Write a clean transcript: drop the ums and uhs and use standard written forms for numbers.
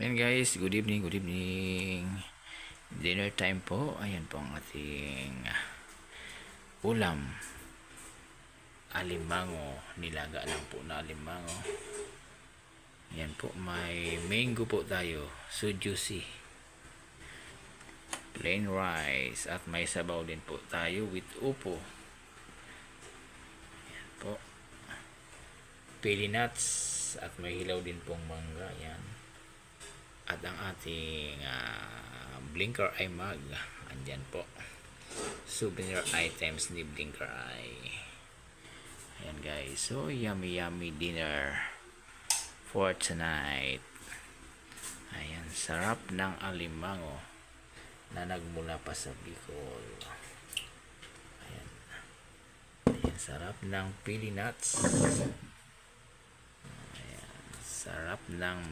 Ayan guys, good evening, good evening. Dinner time po. Ayan po ang ating ulam. Alimango. Nilaga lang po na alimango. Ayan po, may mango po tayo. So juicy. Plain rice. At may sabaw din po tayo with upo. Ayan po. Pili nuts. At may hilaw din pong mangga. Ayan. At ang ating Blinker Eye mug, andyan po, souvenir items ni Blinker Eye. Ayan guys, so yummy dinner for tonight. Ayan, sarap ng alimango na nagmula pa sa Bicol. Ayan, ayan, sarap ng pili nuts. Ayan, sarap ng